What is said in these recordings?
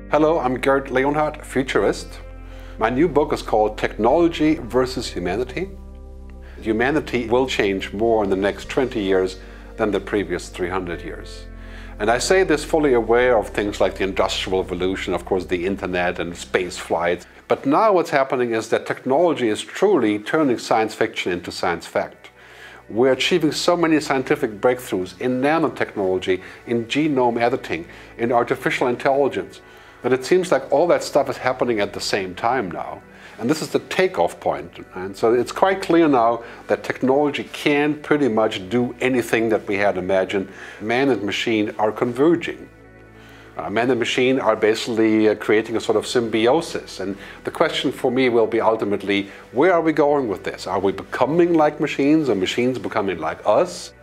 Hello, I'm Gerd Leonhard, futurist. My new book is called Technology versus Humanity. Humanity will change more in the next 20 years than the previous 300 years. And I say this fully aware of things like the Industrial Revolution, of course the internet and space flights. But now what's happening is that technology is truly turning science fiction into science fact. We're achieving so many scientific breakthroughs in nanotechnology, in genome editing, in artificial intelligence, that it seems like all that stuff is happening at the same time now. And this is the takeoff point. And so it's quite clear now that technology can pretty much do anything that we had imagined. Man and machine are converging. Man and machine are basically creating a sort of symbiosis. And the question for me will be ultimately, where are we going with this? Are we becoming like machines, or machines becoming like us?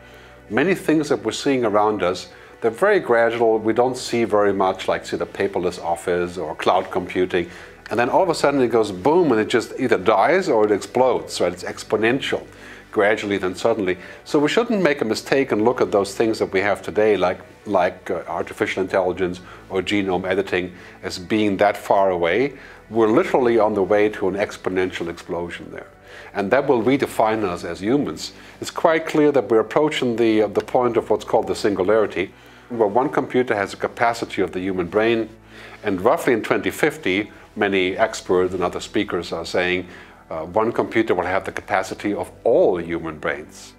Many things that we're seeing around us, they're very gradual. We don't see very much like, say, the paperless office or cloud computing. And then all of a sudden it goes boom, and it just either dies or it explodes, right? It's exponential, gradually then suddenly. So we shouldn't make a mistake and look at those things that we have today, like artificial intelligence or genome editing, as being that far away. We're literally on the way to an exponential explosion there. And that will redefine us as humans. It's quite clear that we're approaching the point of what's called the singularity, where one computer has the capacity of the human brain, and roughly in 2050, many experts and other speakers are saying one computer will have the capacity of all human brains.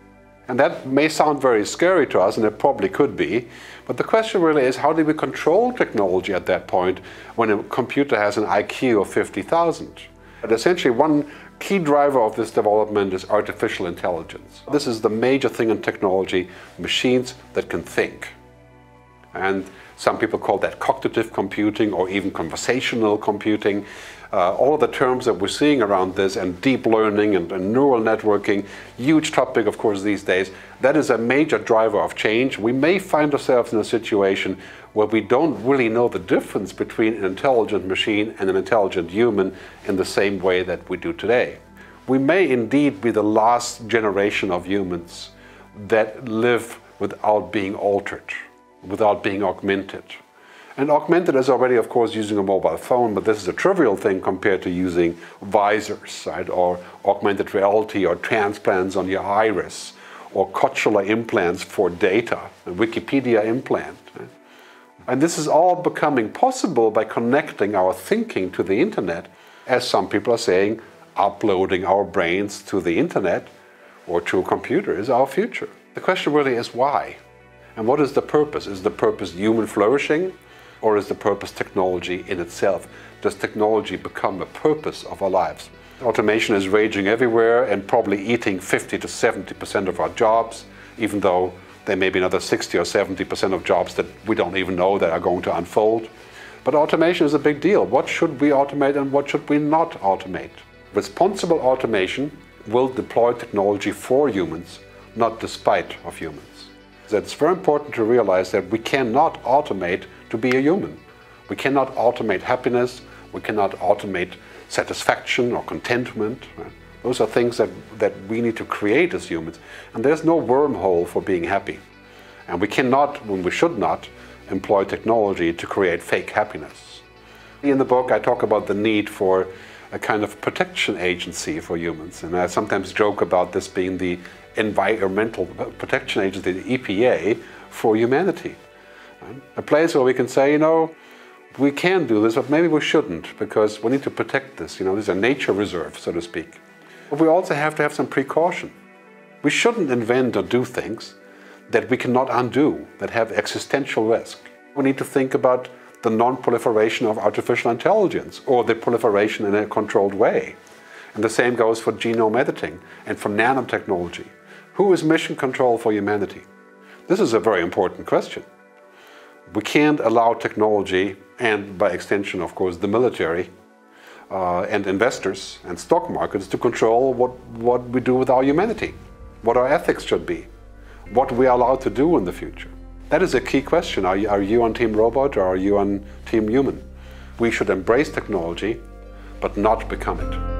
And that may sound very scary to us, and it probably could be, but the question really is, how do we control technology at that point when a computer has an IQ of 50,000? But essentially, one key driver of this development is artificial intelligence. This is the major thing in technology, machines that can think. And some people call that cognitive computing or even conversational computing. All of the terms that we're seeing around this, and deep learning and neural networking, huge topic of course these days, that is a major driver of change. We may find ourselves in a situation where we don't really know the difference between an intelligent machine and an intelligent human in the same way that we do today. We may indeed be the last generation of humans that live without being altered, without being augmented. And augmented is already, of course, using a mobile phone, but this is a trivial thing compared to using visors, right? Or augmented reality, or transplants on your iris, or cochlear implants for data, a Wikipedia implant. Right? And this is all becoming possible by connecting our thinking to the internet, as some people are saying, uploading our brains to the internet or to a computer is our future. The question really is why? And what is the purpose? Is the purpose human flourishing, or is the purpose technology in itself? Does technology become a purpose of our lives? Automation is raging everywhere and probably eating 50 to 70% of our jobs, even though there may be another 60 or 70% of jobs that we don't even know that are going to unfold. But automation is a big deal. What should we automate and what should we not automate? Responsible automation will deploy technology for humans, not despite of humans. It's very important to realize that we cannot automate to be a human. We cannot automate happiness, we cannot automate satisfaction or contentment. Right? Those are things that we need to create as humans. And there's no wormhole for being happy. And we cannot, when we should not, employ technology to create fake happiness. In the book I talk about the need for a kind of protection agency for humans. And I sometimes joke about this being the Environmental Protection Agency, the EPA, for humanity. A place where we can say, you know, we can do this, but maybe we shouldn't, because we need to protect this. You know, these are nature reserves, so to speak. But we also have to have some precaution. We shouldn't invent or do things that we cannot undo, that have existential risk. We need to think about the non-proliferation of artificial intelligence, or the proliferation in a controlled way. And the same goes for genome editing and for nanotechnology. Who is mission control for humanity? This is a very important question. We can't allow technology, and by extension, of course, the military and investors and stock markets to control what we do with our humanity, what our ethics should be, what we are allowed to do in the future. That is a key question. Are you on Team Robot or are you on Team Human? We should embrace technology, but not become it.